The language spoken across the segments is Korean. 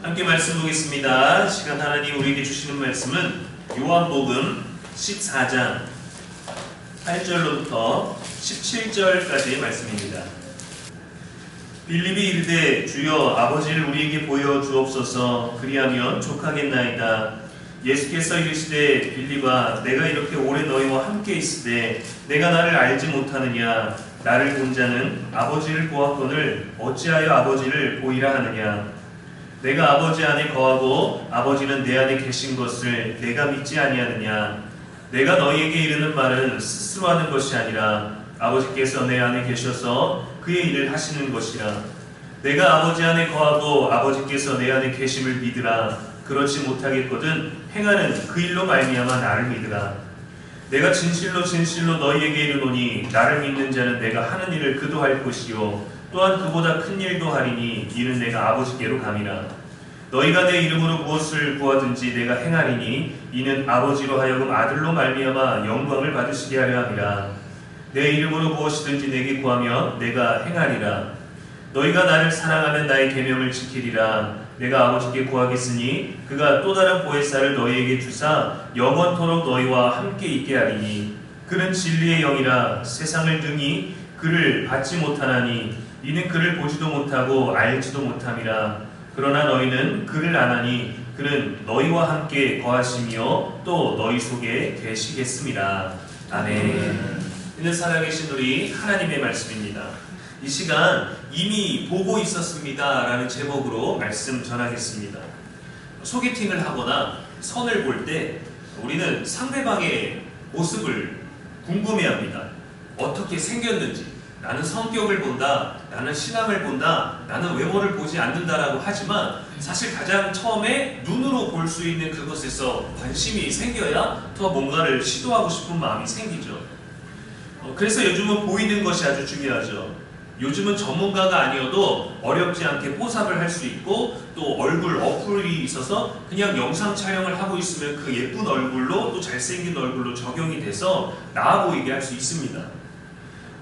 함께 말씀 보겠습니다. 시간 하나님 우리에게 주시는 말씀은 요한복음 14장 8절로부터 17절까지의 말씀입니다. 빌립이 이르되 주여 아버지를 우리에게 보여 주옵소서. 그리하면 족하겠나이다. 예수께서 이르시되 빌립아 내가 이렇게 오래 너희와 함께 있으되 내가 나를 알지 못하느냐. 나를 본 자는 아버지를 보았거늘 어찌하여 아버지를 보이라 하느냐. 내가 아버지 안에 거하고 아버지는 내 안에 계신 것을 내가 믿지 아니하느냐. 내가 너희에게 이르는 말은 스스로 하는 것이 아니라 아버지께서 내 안에 계셔서 그의 일을 하시는 것이라. 내가 아버지 안에 거하고 아버지께서 내 안에 계심을 믿으라. 그렇지 못하겠거든 행하는 그 일로 말미암아 나를 믿으라. 내가 진실로 진실로 너희에게 이르노니 나를 믿는 자는 내가 하는 일을 그도 할 것이요 또한 그보다 큰 일도 하리니 이는 내가 아버지께로 감이라. 너희가 내 이름으로 무엇을 구하든지 내가 행하리니 이는 아버지로 하여금 아들로 말미암아 영광을 받으시게 하려 함이라. 내 이름으로 무엇이든지 내게 구하면 내가 행하리라. 너희가 나를 사랑하면 나의 계명을 지키리라. 내가 아버지께 구하겠으니 그가 또 다른 보혜사를 너희에게 주사 영원토록 너희와 함께 있게 하리니 그는 진리의 영이라. 세상을 등이 그를 받지 못하나니 이는 그를 보지도 못하고 알지도 못함이라. 그러나 너희는 그를 아나니 그는 너희와 함께 거하시며 또 너희 속에 계시겠습니다. 아멘. 이는 살아계신 우리 하나님의 말씀입니다. 이 시간 이미 보고 있었습니다 라는 제목으로 말씀 전하겠습니다. 소개팅을 하거나 선을 볼 때 우리는 상대방의 모습을 궁금해합니다. 어떻게 생겼는지. 나는 성격을 본다, 나는 신앙을 본다, 나는 외모를 보지 않는다라고 하지만 사실 가장 처음에 눈으로 볼 수 있는 그것에서 관심이 생겨야 더 뭔가를 시도하고 싶은 마음이 생기죠. 그래서 요즘은 보이는 것이 아주 중요하죠. 요즘은 전문가가 아니어도 어렵지 않게 포샵을 할 수 있고 또 얼굴 어플이 있어서 그냥 영상 촬영을 하고 있으면 그 예쁜 얼굴로 또 잘생긴 얼굴로 적용이 돼서 나아 보이게 할 수 있습니다.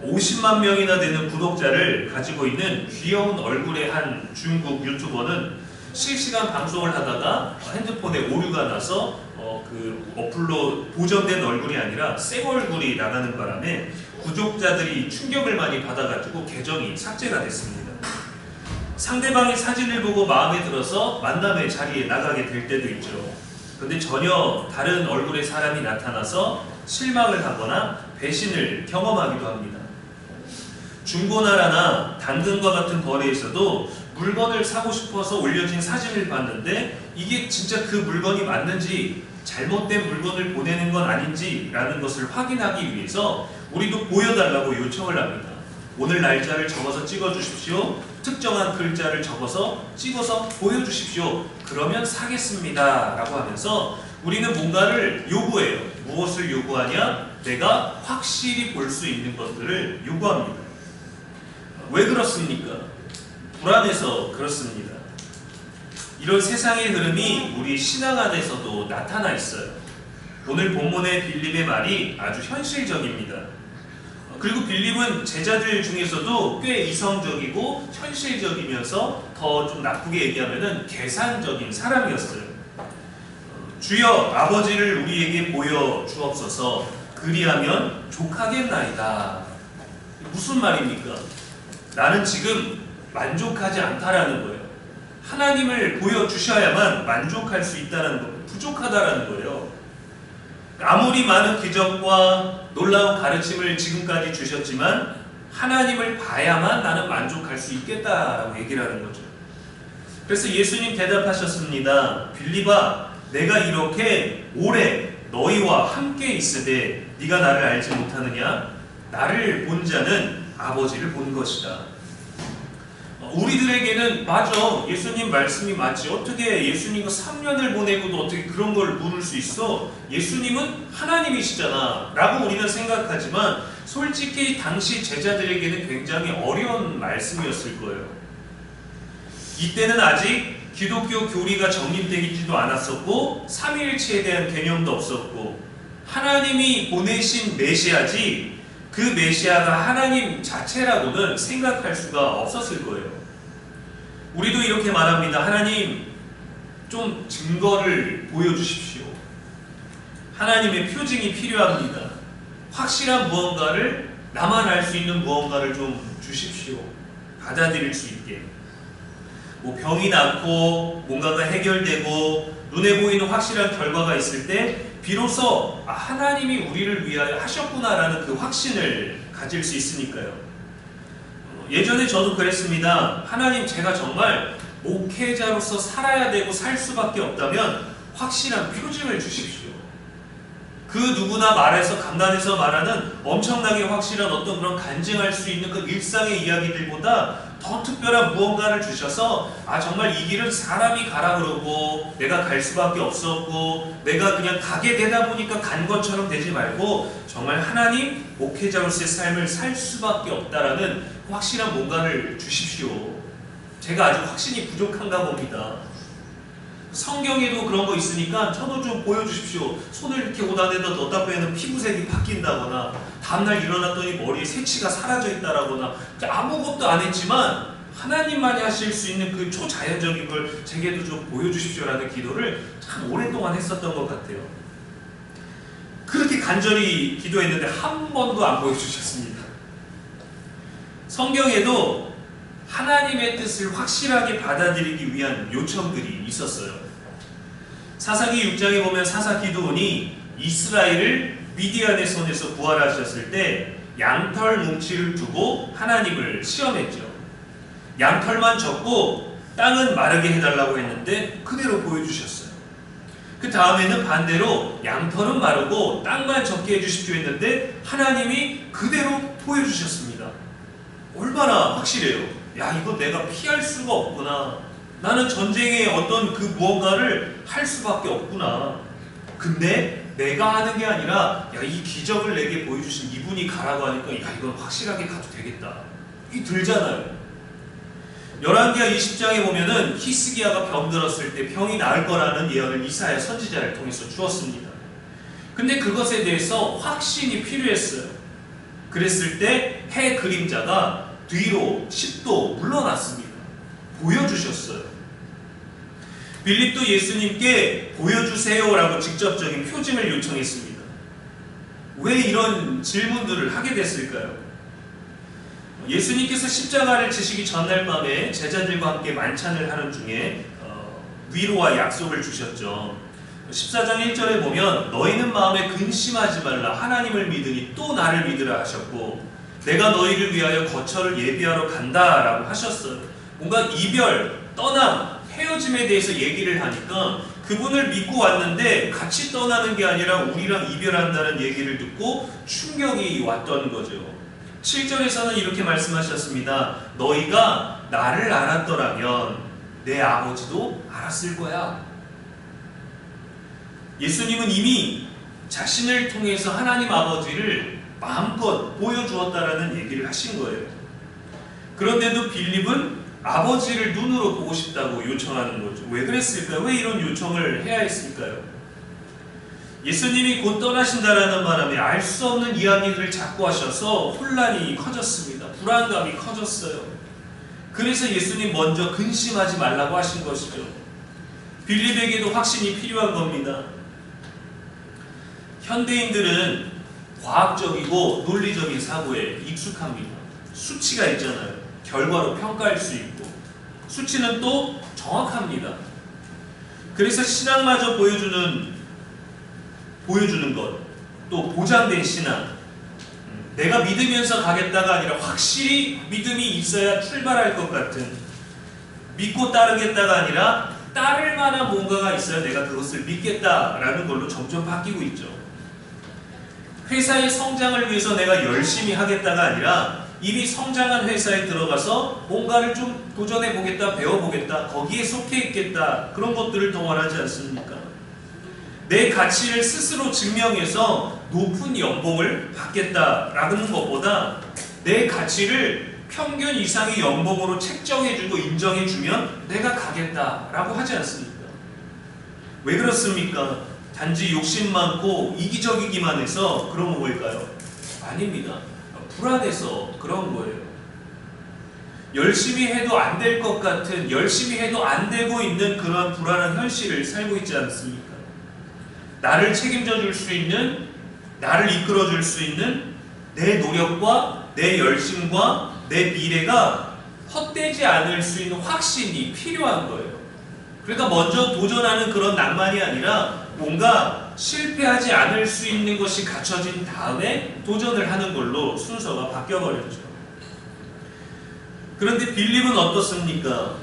50만 명이나 되는 구독자를 가지고 있는 귀여운 얼굴의 한 중국 유튜버는 실시간 방송을 하다가 핸드폰에 오류가 나서 그 어플로 보정된 얼굴이 아니라 새 얼굴이 나가는 바람에 구독자들이 충격을 많이 받아가지고 계정이 삭제가 됐습니다. 상대방의 사진을 보고 마음에 들어서 만남의 자리에 나가게 될 때도 있죠. 근데 전혀 다른 얼굴의 사람이 나타나서 실망을 하거나 배신을 경험하기도 합니다. 중고나라나 당근과 같은 거래에서도 물건을 사고 싶어서 올려진 사진을 봤는데 이게 진짜 그 물건이 맞는지 잘못된 물건을 보내는 건 아닌지 라는 것을 확인하기 위해서 우리도 보여달라고 요청을 합니다. 오늘 날짜를 적어서 찍어주십시오. 특정한 글자를 적어서 찍어서 보여주십시오. 그러면 사겠습니다 라고 하면서 우리는 뭔가를 요구해요. 무엇을 요구하냐? 내가 확실히 볼 수 있는 것들을 요구합니다. 왜 그렇습니까? 불안해서 그렇습니다. 이런 세상의 흐름이 우리 신앙 안에서도 나타나 있어요. 오늘 본문의 빌립의 말이 아주 현실적입니다. 그리고 빌립은 제자들 중에서도 꽤 이성적이고 현실적이면서 더 좀 나쁘게 얘기하면 계산적인 사람이었어요. 주여 아버지를 우리에게 보여 주옵소서. 그리하면 족하겠나이다. 무슨 말입니까? 나는 지금 만족하지 않다라는 거예요. 하나님을 보여주셔야만 만족할 수 있다는 거, 부족하다라는 거예요. 아무리 많은 기적과 놀라운 가르침을 지금까지 주셨지만 하나님을 봐야만 나는 만족할 수 있겠다라고 얘기를 하는 거죠. 그래서 예수님 대답하셨습니다. 빌립아, 내가 이렇게 오래 너희와 함께 있으되 네가 나를 알지 못하느냐? 나를 본 자는 아버지를 본 것이다. 우리들에게는 맞아. 예수님 말씀이 맞지. 어떻게 예수님과 3년을 보내고도 어떻게 그런 걸 물을 수 있어? 예수님은 하나님이시잖아 라고 우리는 생각하지만 솔직히 당시 제자들에게는 굉장히 어려운 말씀이었을 거예요. 이때는 아직 기독교 교리가 정립되지도 않았었고 삼위일체에 대한 개념도 없었고 하나님이 보내신 메시아지 그 메시아가 하나님 자체라고는 생각할 수가 없었을 거예요. 우리도 이렇게 말합니다. 하나님, 좀 증거를 보여주십시오. 하나님의 표징이 필요합니다. 확실한 무언가를, 나만 알 수 있는 무언가를 좀 주십시오. 받아들일 수 있게. 병이 낫고 뭔가가 해결되고 눈에 보이는 확실한 결과가 있을 때 비로소 하나님이 우리를 위하여 하셨구나라는 그 확신을 가질 수 있으니까요. 예전에 저도 그랬습니다. 하나님, 제가 정말 목회자로서 살아야 되고 살 수밖에 없다면 확실한 표징을 주십시오. 그 누구나 말해서 강단에서 말하는 엄청나게 확실한 어떤 그런 간증할 수 있는 그 일상의 이야기들보다 더 특별한 무언가를 주셔서 정말 이 길은 사람이 가라 그러고 내가 갈 수밖에 없었고 내가 그냥 가게 되다 보니까 간 것처럼 되지 말고 정말 하나님 목회자로서의 삶을 살 수밖에 없다라는 확실한 뭔가를 주십시오. 제가 아직 확신이 부족한가 봅니다. 성경에도 그런 거 있으니까 저도 좀 보여주십시오. 손을 이렇게 옷 안에다 넣다 빼면 피부색이 바뀐다거나 다음날 일어났더니 머리에 새치가 사라져 있다라거나 아무것도 안 했지만 하나님만이 하실 수 있는 그 초자연적인 걸 제게도 좀 보여주십시오라는 기도를 참 오랫동안 했었던 것 같아요. 그렇게 간절히 기도했는데 한 번도 안 보여주셨습니다. 성경에도 하나님의 뜻을 확실하게 받아들이기 위한 요청들이 있었어요. 사사기 6장에 보면 사사 기드온이 이스라엘을 미디안의 손에서 구하셨을 때 양털 뭉치를 두고 하나님을 시험했죠. 양털만 적고 땅은 마르게 해달라고 했는데 그대로 보여주셨어요. 그 다음에는 반대로 양털은 마르고 땅만 적게 해주십시오 했는데 하나님이 그대로 보여주셨습니다. 얼마나 확실해요. 이거 내가 피할 수가 없구나. 나는 전쟁의 어떤 그 무언가를 할 수밖에 없구나. 근데 내가 하는 게 아니라 이 기적을 내게 보여주신 이분이 가라고 하니까 이건 확실하게 가도 되겠다. 이 들잖아요. 열왕기하 20장에 보면은 히스기야가 병들었을 때 병이 나을 거라는 예언을 이사야 선지자를 통해서 주었습니다. 근데 그것에 대해서 확신이 필요했어요. 그랬을 때 해 그림자가 뒤로 10도 물러났습니다. 보여주셨어요. 빌립도 예수님께 보여주세요라고 직접적인 표징을 요청했습니다. 왜 이런 질문들을 하게 됐을까요? 예수님께서 십자가를 지시기 전날 밤에 제자들과 함께 만찬을 하는 중에 위로와 약속을 주셨죠. 14장 1절에 보면 너희는 마음에 근심하지 말라 하나님을 믿으니 또 나를 믿으라 하셨고 내가 너희를 위하여 거처를 예비하러 간다라고 하셨어요. 뭔가 이별, 떠남, 헤어짐에 대해서 얘기를 하니까 그분을 믿고 왔는데 같이 떠나는 게 아니라 우리랑 이별한다는 얘기를 듣고 충격이 왔던 거죠. 7절에서는 이렇게 말씀하셨습니다. 너희가 나를 알았더라면 내 아버지도 알았을 거야. 예수님은 이미 자신을 통해서 하나님 아버지를 마음껏 보여주었다라는 얘기를 하신 거예요. 그런데도 빌립은 아버지를 눈으로 보고 싶다고 요청하는 거죠. 왜 그랬을까요? 왜 이런 요청을 해야 했을까요? 예수님이 곧 떠나신다라는 바람에 알 수 없는 이야기들을 자꾸 하셔서 혼란이 커졌습니다. 불안감이 커졌어요. 그래서 예수님 먼저 근심하지 말라고 하신 것이죠. 빌립에게도 확신이 필요한 겁니다. 현대인들은 과학적이고 논리적인 사고에 익숙합니다. 수치가 있잖아요. 결과로 평가할 수 있고 수치는 또 정확합니다. 그래서 신앙마저 보여주는 것, 또 보장된 신앙, 내가 믿으면서 가겠다가 아니라 확실히 믿음이 있어야 출발할 것 같은, 믿고 따르겠다가 아니라 따를 만한 뭔가가 있어야 내가 그것을 믿겠다라는 걸로 점점 바뀌고 있죠. 회사의 성장을 위해서 내가 열심히 하겠다가 아니라 이미 성장한 회사에 들어가서 뭔가를 좀 도전해보겠다, 배워보겠다, 거기에 속해 있겠다, 그런 것들을 더 원하지 않습니까? 내 가치를 스스로 증명해서 높은 연봉을 받겠다라는 것보다 내 가치를 평균 이상의 연봉으로 책정해주고 인정해주면 내가 가겠다라고 하지 않습니까? 왜 그렇습니까? 단지 욕심 많고 이기적이기만 해서 그런 거일까요? 아닙니다. 불안해서 그런 거예요. 열심히 해도 안 될 것 같은, 열심히 해도 안 되고 있는 그런 불안한 현실을 살고 있지 않습니까? 나를 책임져 줄 수 있는, 나를 이끌어 줄 수 있는 내 노력과 내 열심과 내 미래가 헛되지 않을 수 있는 확신이 필요한 거예요. 그러니까 먼저 도전하는 그런 낭만이 아니라 뭔가 실패하지 않을 수 있는 것이 갖춰진 다음에 도전을 하는 걸로 순서가 바뀌어버렸죠. 그런데 빌립은 어떻습니까?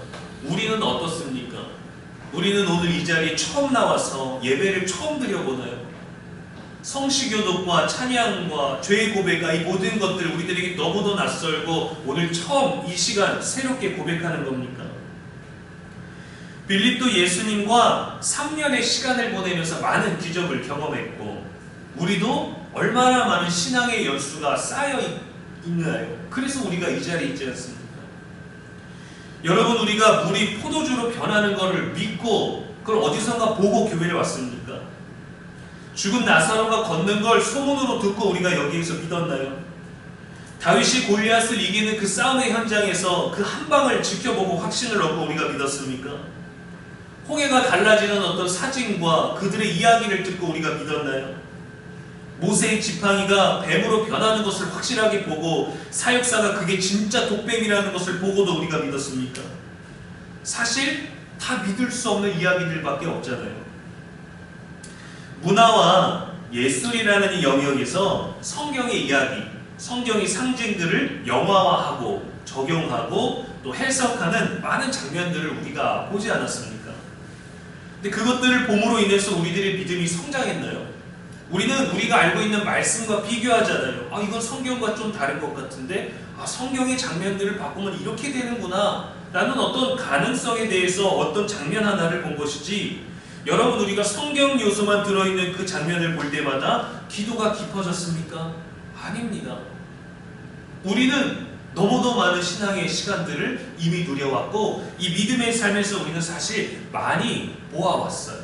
우리는 어떻습니까? 우리는 오늘 이 자리에 처음 나와서 예배를 처음 드려보나요? 성시교독과 찬양과 죄의 고백과 이 모든 것들 우리들에게 너무도 낯설고 오늘 처음 이 시간 새롭게 고백하는 겁니까? 빌립도 예수님과 3년의 시간을 보내면서 많은 기적을 경험했고 우리도 얼마나 많은 신앙의 연수가 쌓여 있나요? 그래서 우리가 이 자리에 있지 않습니까? 여러분, 우리가 물이 포도주로 변하는 것을 믿고 그걸 어디선가 보고 교회를 왔습니까? 죽은 나사로가 걷는 걸 소문으로 듣고 우리가 여기에서 믿었나요? 다윗이 골리앗을 이기는 그 싸움의 현장에서 그 한 방을 지켜보고 확신을 얻고 우리가 믿었습니까? 홍해가 달라지는 어떤 사진과 그들의 이야기를 듣고 우리가 믿었나요? 모세의 지팡이가 뱀으로 변하는 것을 확실하게 보고 사역사가 그게 진짜 독뱀이라는 것을 보고도 우리가 믿었습니까? 사실 다 믿을 수 없는 이야기들밖에 없잖아요. 문화와 예술이라는 이 영역에서 성경의 이야기, 성경의 상징들을 영화화하고 적용하고 또 해석하는 많은 장면들을 우리가 보지 않았습니까? 근데 그것들을 봄으로 인해서 우리들의 믿음이 성장했나요? 우리는 우리가 알고 있는 말씀과 비교하잖아요. 이건 성경과 좀 다른 것 같은데 성경의 장면들을 바꾸면 이렇게 되는구나 라는 어떤 가능성에 대해서 어떤 장면 하나를 본 것이지, 여러분, 우리가 성경 요소만 들어있는 그 장면을 볼 때마다 기도가 깊어졌습니까? 아닙니다. 우리는 너무도 많은 신앙의 시간들을 이미 누려왔고 이 믿음의 삶에서 우리는 사실 많이 보아왔어요.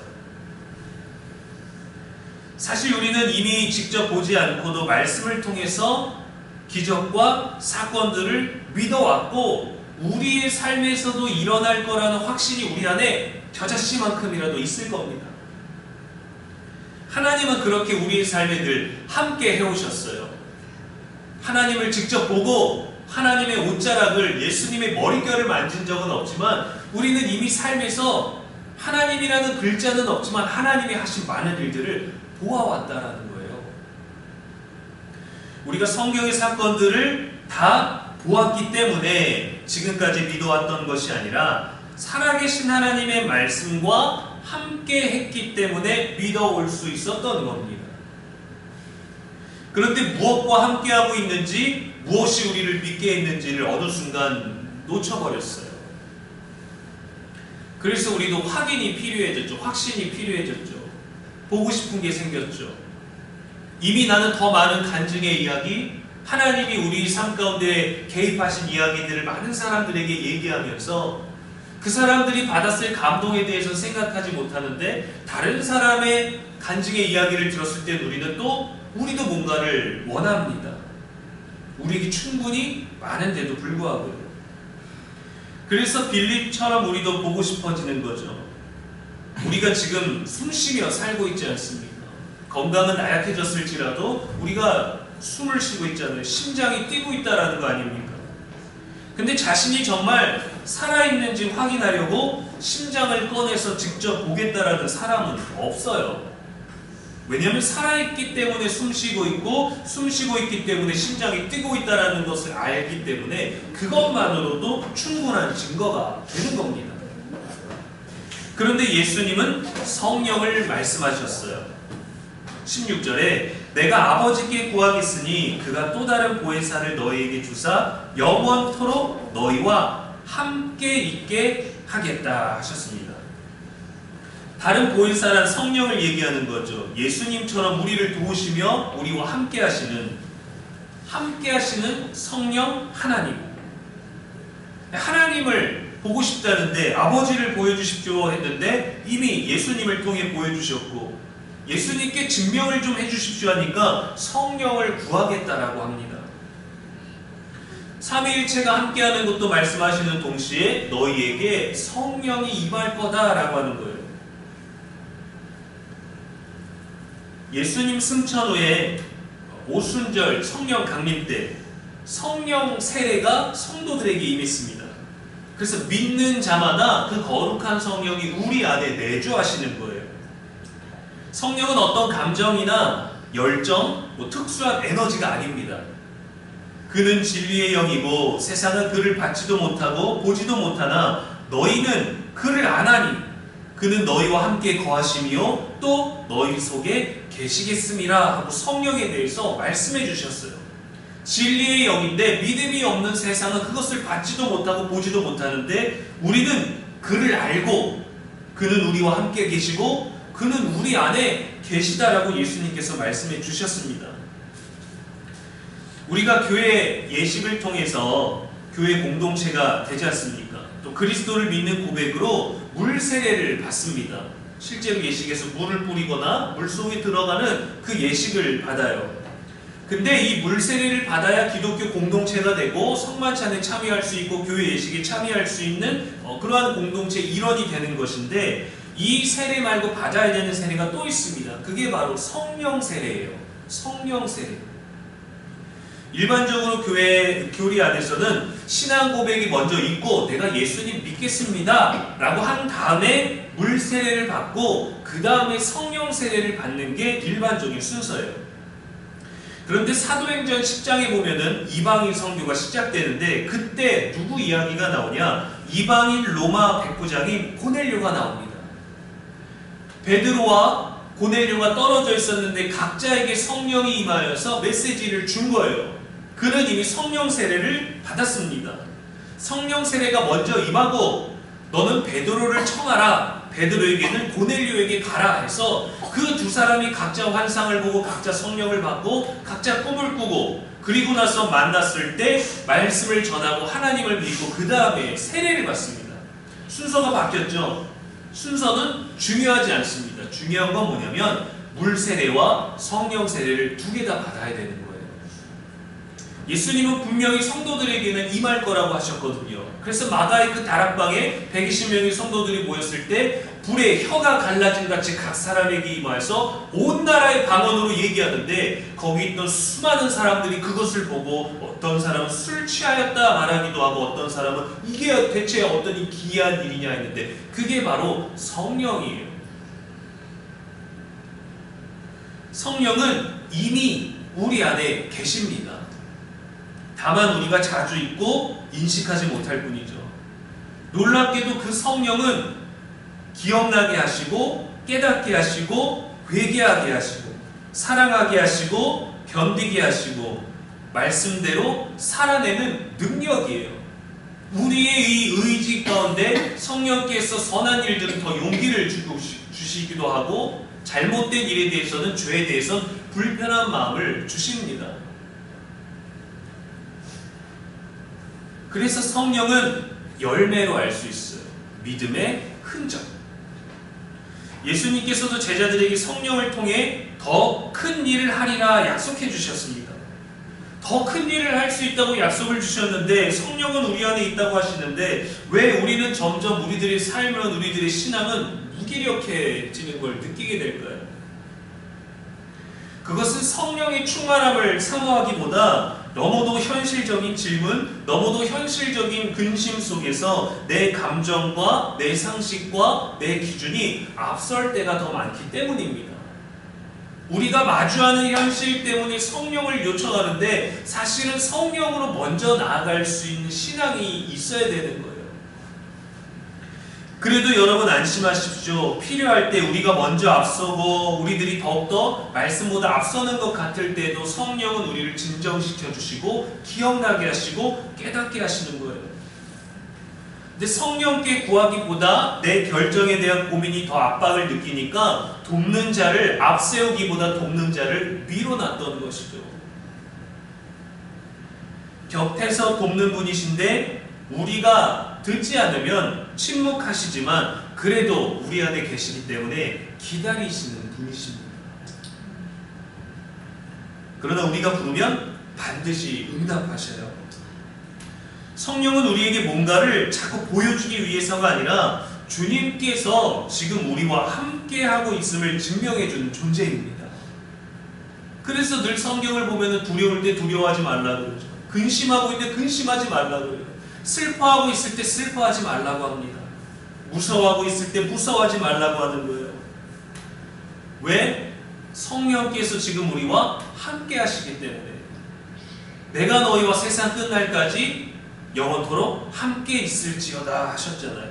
사실 우리는 이미 직접 보지 않고도 말씀을 통해서 기적과 사건들을 믿어왔고 우리의 삶에서도 일어날 거라는 확신이 우리 안에 겨자씨만큼이라도 있을 겁니다. 하나님은 그렇게 우리의 삶에 늘 함께 해오셨어요. 하나님을 직접 보고 하나님의 옷자락을, 예수님의 머릿결을 만진 적은 없지만 우리는 이미 삶에서 하나님이라는 글자는 없지만 하나님이 하신 많은 일들을 보아왔다라는 거예요. 우리가 성경의 사건들을 다 보았기 때문에 지금까지 믿어왔던 것이 아니라 살아계신 하나님의 말씀과 함께 했기 때문에 믿어올 수 있었던 겁니다. 그런데 무엇과 함께하고 있는지, 무엇이 우리를 믿게 했는지를 어느 순간 놓쳐버렸어요. 그래서 우리도 확인이 필요해졌죠. 확신이 필요해졌죠. 보고 싶은 게 생겼죠. 이미 나는 더 많은 간증의 이야기, 하나님이 우리 삶 가운데 개입하신 이야기들을 많은 사람들에게 얘기하면서 그 사람들이 받았을 감동에 대해서 생각하지 못하는데 다른 사람의 간증의 이야기를 들었을 때 우리도 뭔가를 원합니다. 우리에게 충분히 많은데도 불구하고요. 그래서 빌립처럼 우리도 보고 싶어지는 거죠. 우리가 지금 숨쉬며 살고 있지 않습니까? 건강은 나약해졌을지라도 우리가 숨을 쉬고 있잖아요. 심장이 뛰고 있다라는 거 아닙니까? 근데 자신이 정말 살아있는지 확인하려고 심장을 꺼내서 직접 보겠다라는 사람은 없어요. 왜냐하면 살아있기 때문에 숨쉬고 있고 숨쉬고 있기 때문에 심장이 뛰고 있다라는 것을 알기 때문에 그것만으로도 충분한 증거가 되는 겁니다. 그런데 예수님은 성령을 말씀하셨어요. 16절에 내가 아버지께 구하겠으니 그가 또 다른 보혜사를 너희에게 주사 영원토록 너희와 함께 있게 하겠다 하셨습니다. 다른 보혜사란 성령을 얘기하는 거죠. 예수님처럼 우리를 도우시며 우리와 함께 하시는 성령 하나님. 하나님을 보고 싶다는데 아버지를 보여주십시오 했는데 이미 예수님을 통해 보여주셨고 예수님께 증명을 좀 해주십시오 하니까 성령을 구하겠다라고 합니다. 삼위일체가 함께하는 것도 말씀하시는 동시에 너희에게 성령이 임할 거다라고 하는 거예요. 예수님 승천 후에 오순절 성령 강림 때 성령 세례가 성도들에게 임했습니다. 그래서 믿는 자마다 그 거룩한 성령이 우리 안에 내주하시는 거예요. 성령은 어떤 감정이나 열정, 특수한 에너지가 아닙니다. 그는 진리의 영이고 세상은 그를 받지도 못하고 보지도 못하나 너희는 그를 아나니 그는 너희와 함께 거하시며 또 너희 속에 계시겠음이라 하고 성령에 대해서 말씀해 주셨어요. 진리의 영인데 믿음이 없는 세상은 그것을 받지도 못하고 보지도 못하는데 우리는 그를 알고 그는 우리와 함께 계시고 그는 우리 안에 계시다라고 예수님께서 말씀해 주셨습니다. 우리가 교회 예식을 통해서 교회 공동체가 되지 않습니까? 또 그리스도를 믿는 고백으로 물 세례를 받습니다. 실제로 예식에서 물을 뿌리거나 물 속에 들어가는 그 예식을 받아요. 근데 이 물 세례를 받아야 기독교 공동체가 되고 성만찬에 참여할 수 있고 교회 예식에 참여할 수 있는 그러한 공동체의 일원이 되는 것인데 이 세례 말고 받아야 되는 세례가 또 있습니다. 그게 바로 성령 세례예요. 성령 세례. 일반적으로 교회 교리 안에서는 신앙 고백이 먼저 있고 내가 예수님 믿겠습니다 라고 한 다음에 물 세례를 받고 그 다음에 성령 세례를 받는 게 일반적인 순서예요. 그런데 사도행전 10장에 보면은 이방인 선교가 시작되는데 그때 누구 이야기가 나오냐? 이방인 로마 백부장인 고넬료가 나옵니다. 베드로와 고넬료가 떨어져 있었는데 각자에게 성령이 임하여서 메시지를 준 거예요. 그는 이미 성령 세례를 받았습니다. 성령 세례가 먼저 임하고 너는 베드로를 청하라. 베드로에게는 고넬료에게 가라 해서 그 두 사람이 각자 환상을 보고 각자 성령을 받고 각자 꿈을 꾸고 그리고 나서 만났을 때 말씀을 전하고 하나님을 믿고 그 다음에 세례를 받습니다. 순서가 바뀌었죠. 순서는 중요하지 않습니다. 중요한 건 뭐냐면 물 세례와 성령 세례를 두 개 다 받아야 되는 거예요. 예수님은 분명히 성도들에게는 임할 거라고 하셨거든요. 그래서 마가의 그 다락방에 120명의 성도들이 모였을 때 불에 혀가 갈라진 같이 각 사람에게 임하여서 온 나라의 방언으로 얘기하는데 거기 있던 수많은 사람들이 그것을 보고 어떤 사람은 술 취하였다 말하기도 하고 어떤 사람은 이게 대체 어떤 이 기이한 일이냐 했는데 그게 바로 성령이에요. 성령은 이미 우리 안에 계십니다. 다만 우리가 자주 잊고 인식하지 못할 뿐이죠. 놀랍게도 그 성령은 기억나게 하시고 깨닫게 하시고 회개하게 하시고 사랑하게 하시고 견디게 하시고 말씀대로 살아내는 능력이에요. 우리의 이 의지 가운데 성령께서 선한 일들은 더 용기를 주시기도 하고 잘못된 일에 대해서는 죄에 대해서는 불편한 마음을 주십니다. 그래서 성령은 열매로 알 수 있어요. 믿음의 흔적. 예수님께서도 제자들에게 성령을 통해 더 큰 일을 하리라 약속해 주셨습니다. 더 큰 일을 할 수 있다고 약속을 주셨는데 성령은 우리 안에 있다고 하시는데 왜 우리는 점점 우리들의 삶은 우리들의 신앙은 무기력해지는 걸 느끼게 될까요? 그것은 성령의 충만함을 사모하기보다 너무도 현실적인 질문, 너무도 현실적인 근심 속에서 내 감정과 내 상식과 내 기준이 앞설 때가 더 많기 때문입니다. 우리가 마주하는 현실 때문에 성령을 요청하는데 사실은 성령으로 먼저 나아갈 수 있는 신앙이 있어야 되는 거예요. 그래도 여러분 안심하십시오. 필요할 때 우리가 먼저 앞서고 우리들이 더욱더 말씀보다 앞서는 것 같을 때도 성령은 우리를 진정시켜 주시고 기억나게 하시고 깨닫게 하시는 거예요. 근데 성령께 구하기보다 내 결정에 대한 고민이 더 압박을 느끼니까 돕는 자를 앞세우기보다 돕는 자를 밀어놨던 것이죠. 곁에서 돕는 분이신데 우리가 듣지 않으면 침묵하시지만 그래도 우리 안에 계시기 때문에 기다리시는 분이십니다. 그러나 우리가 부르면 반드시 응답하셔요. 성령은 우리에게 뭔가를 자꾸 보여주기 위해서가 아니라 주님께서 지금 우리와 함께하고 있음을 증명해주는 존재입니다. 그래서 늘 성경을 보면 두려울 때 두려워하지 말라고 그러죠. 근심하고 있는데 근심하지 말라고 그래요. 슬퍼하고 있을 때 슬퍼하지 말라고 합니다. 무서워하고 있을 때 무서워하지 말라고 하는 거예요. 왜? 성령께서 지금 우리와 함께 하시기 때문에. 내가 너희와 세상 끝날까지 영원토록 함께 있을지어다 하셨잖아요.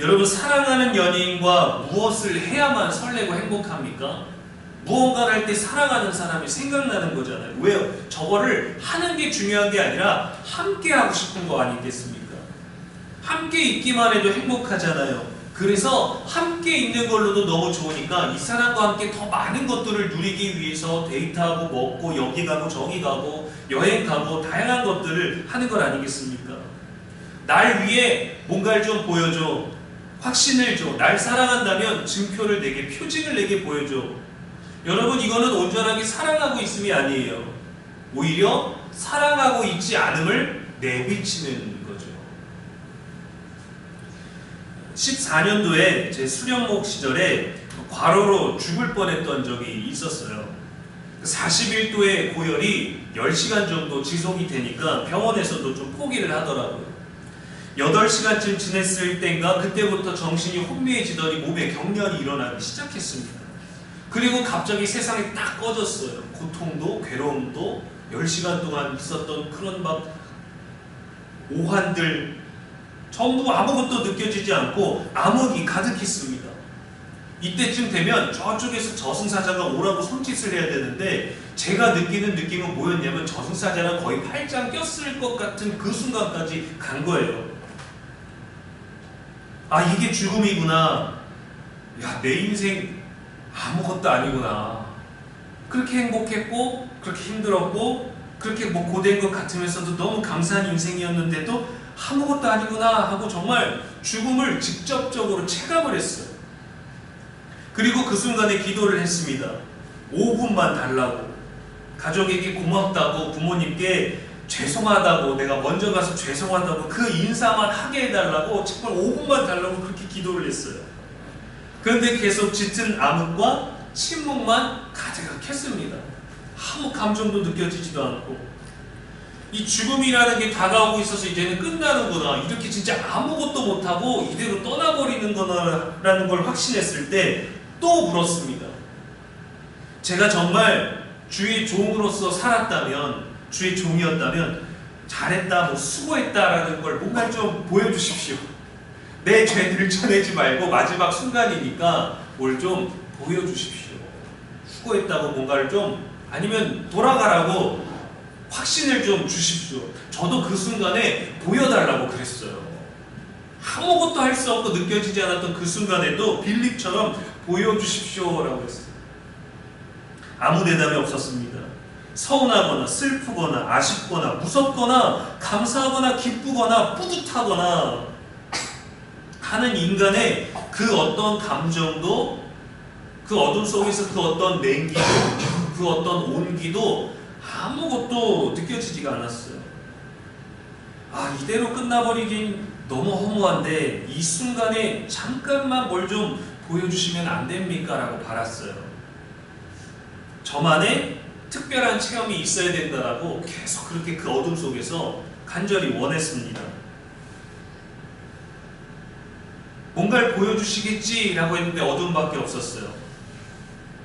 여러분, 사랑하는 연인과 무엇을 해야만 설레고 행복합니까? 무언가를 할 때 사랑하는 사람이 생각나는 거잖아요. 왜요? 저거를 하는 게 중요한 게 아니라 함께 하고 싶은 거 아니겠습니까? 함께 있기만 해도 행복하잖아요. 그래서 함께 있는 걸로도 너무 좋으니까 이 사람과 함께 더 많은 것들을 누리기 위해서 데이트하고 먹고 여기 가고 저기 가고 여행 가고 다양한 것들을 하는 것 아니겠습니까? 날 위해 뭔가를 좀 보여줘. 확신을 줘. 날 사랑한다면 증표를 내게, 표징을 내게 보여줘. 여러분, 이거는 온전하게 사랑하고 있음이 아니에요. 오히려 사랑하고 있지 않음을 내비치는 거죠. 14년도에 제 수련목 시절에 과로로 죽을 뻔했던 적이 있었어요. 41도의 고열이 10시간 정도 지속이 되니까 병원에서도 좀 포기를 하더라고요. 8시간쯤 지냈을 때인가 그때부터 정신이 혼미해지더니 몸에 경련이 일어나기 시작했습니다. 그리고 갑자기 세상이 딱 꺼졌어요. 고통도 괴로움도 10시간 동안 있었던 그런 막 오한들 전부 아무것도 느껴지지 않고 암흑이 가득했습니다. 이때쯤 되면 저쪽에서 저승사자가 오라고 손짓을 해야 되는데 제가 느끼는 느낌은 뭐였냐면 저승사자랑 거의 팔짱 꼈을 것 같은 그 순간까지 간 거예요. 아, 이게 죽음이구나. 야, 내 인생 아무것도 아니구나. 그렇게 행복했고 그렇게 힘들었고 그렇게 뭐 고된 것 같으면서도 너무 감사한 인생이었는데도 아무것도 아니구나 하고 정말 죽음을 직접적으로 체감을 했어요. 그리고 그 순간에 기도를 했습니다. 5분만 달라고. 가족에게 고맙다고, 부모님께 죄송하다고, 내가 먼저 가서 죄송하다고 그 인사만 하게 해달라고 정말 5분만 달라고 그렇게 기도를 했어요. 그런데 계속 짙은 암흑과 침묵만 가득했습니다. 아무 감정도 느껴지지도 않고 이 죽음이라는 게 다가오고 있어서 이제는 끝나는구나, 이렇게 진짜 아무것도 못하고 이대로 떠나버리는 거라는 걸 확신했을 때 또 물었습니다. 제가 정말 주의 종으로서 살았다면, 주의 종이었다면 잘했다, 뭐 수고했다라는 걸 뭔가 좀 보여주십시오. 내 죄들을 전하지 말고 마지막 순간이니까 뭘 좀 보여주십시오. 수고했다고 뭔가를 좀, 아니면 돌아가라고 확신을 좀 주십시오. 저도 그 순간에 보여달라고 그랬어요. 아무것도 할 수 없고 느껴지지 않았던 그 순간에도 빌립처럼 보여주십시오라고 했어요. 아무 대답이 없었습니다. 서운하거나 슬프거나 아쉽거나 무섭거나 감사하거나 기쁘거나 뿌듯하거나 하는 인간의 그 어떤 감정도, 그 어둠 속에서 그 어떤 냉기도, 그 어떤 온기도 아무것도 느껴지지가 않았어요. 아, 이대로 끝나버리긴 너무 허무한데 이 순간에 잠깐만 뭘 좀 보여주시면 안 됩니까? 라고 바랐어요. 저만의 특별한 체험이 있어야 된다라고 계속 그렇게 그 어둠 속에서 간절히 원했습니다. 뭔가를 보여주시겠지라고 했는데 어둠밖에 없었어요.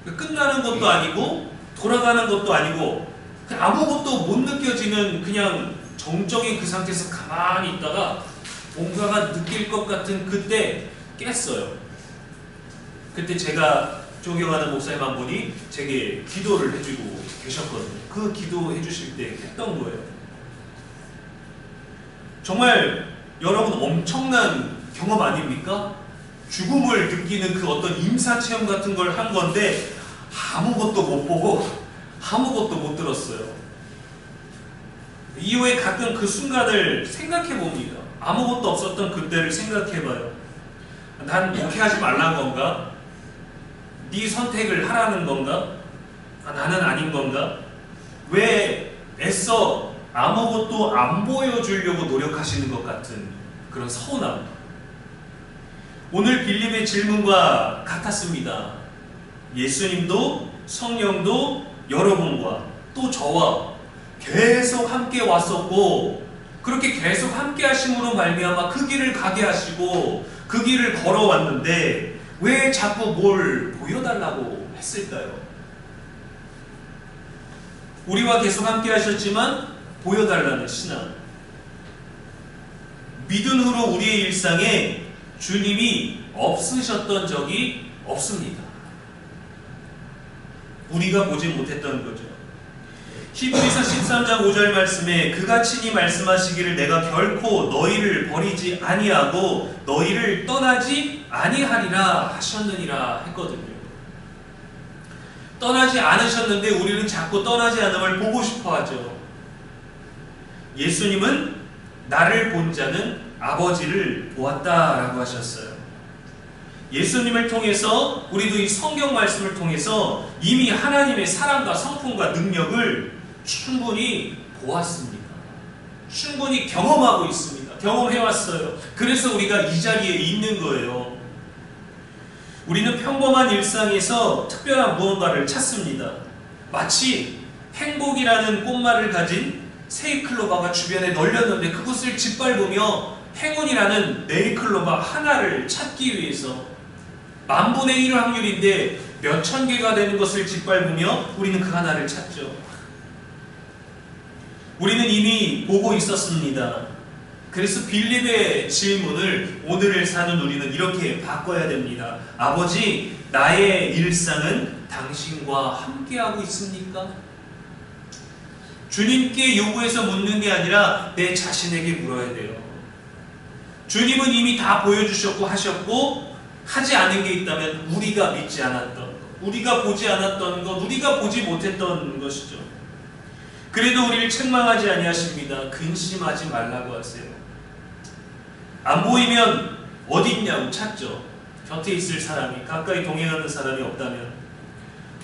끝나는 것도 아니고 돌아가는 것도 아니고 아무것도 못 느껴지는 그냥 정적인 그 상태에서 가만히 있다가 뭔가가 느낄 것 같은 그때 깼어요. 그때 제가 존경하는 목사님 한 분이 제게 기도를 해주고 계셨거든요. 그 기도해 주실 때 했던 거예요. 정말 여러분 엄청난 경험 아닙니까? 죽음을 느끼는 그 어떤 임사체험 같은 걸 한 건데 아무것도 못 보고 아무것도 못 들었어요. 이후에 가끔 그 순간을 생각해 봅니다. 아무것도 없었던 그때를 생각해 봐요. 난 목회하지 말란 건가? 네 선택을 하라는 건가? 아, 나는 아닌 건가? 왜 애써 아무것도 안 보여주려고 노력하시는 것 같은 그런 서운함. 오늘 빌립의 질문과 같았습니다. 예수님도 성령도 여러분과 또 저와 계속 함께 왔었고, 그렇게 계속 함께 하심으로 말미암아 그 길을 가게 하시고 그 길을 걸어왔는데 왜 자꾸 뭘 보여달라고 했을까요? 우리와 계속 함께 하셨지만 보여달라는 신앙. 믿음으로 우리의 일상에 주님이 없으셨던 적이 없습니다. 우리가 보지 못했던 거죠. 히브리서 13장 5절 말씀에 그가 친히 말씀하시기를 내가 결코 너희를 버리지 아니하고 너희를 떠나지 아니하리라 하셨느니라 했거든요. 떠나지 않으셨는데 우리는 자꾸 떠나지 않음을 보고 싶어 하죠. 예수님은 나를 본 자는 아버지를 보았다라고 하셨어요. 예수님을 통해서 우리도 이 성경 말씀을 통해서 이미 하나님의 사랑과 성품과 능력을 충분히 보았습니다. 충분히 경험하고 있습니다. 경험해왔어요. 그래서 우리가 이 자리에 있는 거예요. 우리는 평범한 일상에서 특별한 무언가를 찾습니다. 마치 행복이라는 꽃말을 가진 세이클로바가 주변에 널렸는데 그것을 짓밟으며 행운이라는 네이클로바 하나를 찾기 위해서 만분의 1 확률인데 몇천 개가 되는 것을 짓밟으며 우리는 그 하나를 찾죠. 우리는 이미 보고 있었습니다. 그래서 빌립의 질문을 오늘을 사는 우리는 이렇게 바꿔야 됩니다. 아버지, 나의 일상은 당신과 함께하고 있습니까? 주님께 요구해서 묻는 게 아니라 내 자신에게 물어야 돼요. 주님은 이미 다 보여주셨고 하셨고, 하지 않은 게 있다면 우리가 믿지 않았던 것, 우리가 보지 않았던 것, 우리가 보지 못했던 것이죠. 그래도 우리를 책망하지 아니하십니다. 근심하지 말라고 하세요. 안 보이면 어디 있냐고 찾죠. 곁에 있을 사람이, 가까이 동행하는 사람이 없다면.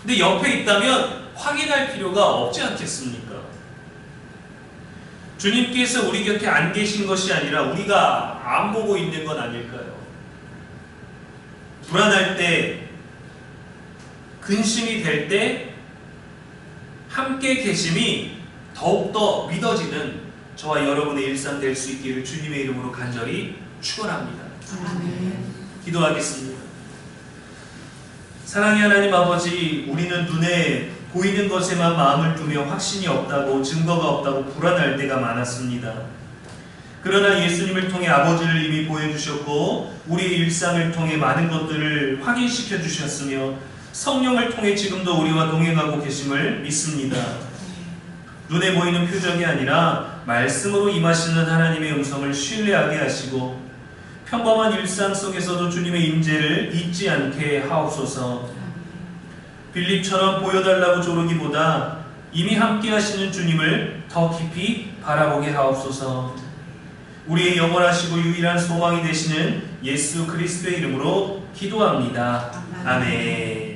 근데 옆에 있다면 확인할 필요가 없지 않겠습니까? 주님께서 우리 곁에 안 계신 것이 아니라 우리가 안 보고 있는 건 아닐까요? 불안할 때, 근심이 될 때 함께 계심이 더욱더 믿어지는 저와 여러분의 일상 될 수 있기를 주님의 이름으로 간절히 축원합니다. 아멘. 기도하겠습니다. 사랑의 하나님 아버지, 우리는 눈에 보이는 것에만 마음을 두며 확신이 없다고, 증거가 없다고 불안할 때가 많았습니다. 그러나 예수님을 통해 아버지를 이미 보여주셨고 우리의 일상을 통해 많은 것들을 확인시켜 주셨으며 성령을 통해 지금도 우리와 동행하고 계심을 믿습니다. 눈에 보이는 표적이 아니라 말씀으로 임하시는 하나님의 음성을 신뢰하게 하시고 평범한 일상 속에서도 주님의 임재를 잊지 않게 하옵소서. 빌립처럼 보여달라고 조르기보다 이미 함께 하시는 주님을 더 깊이 바라보게 하옵소서. 우리의 영원하시고 유일한 소망이 되시는 예수 그리스도의 이름으로 기도합니다. 아멘.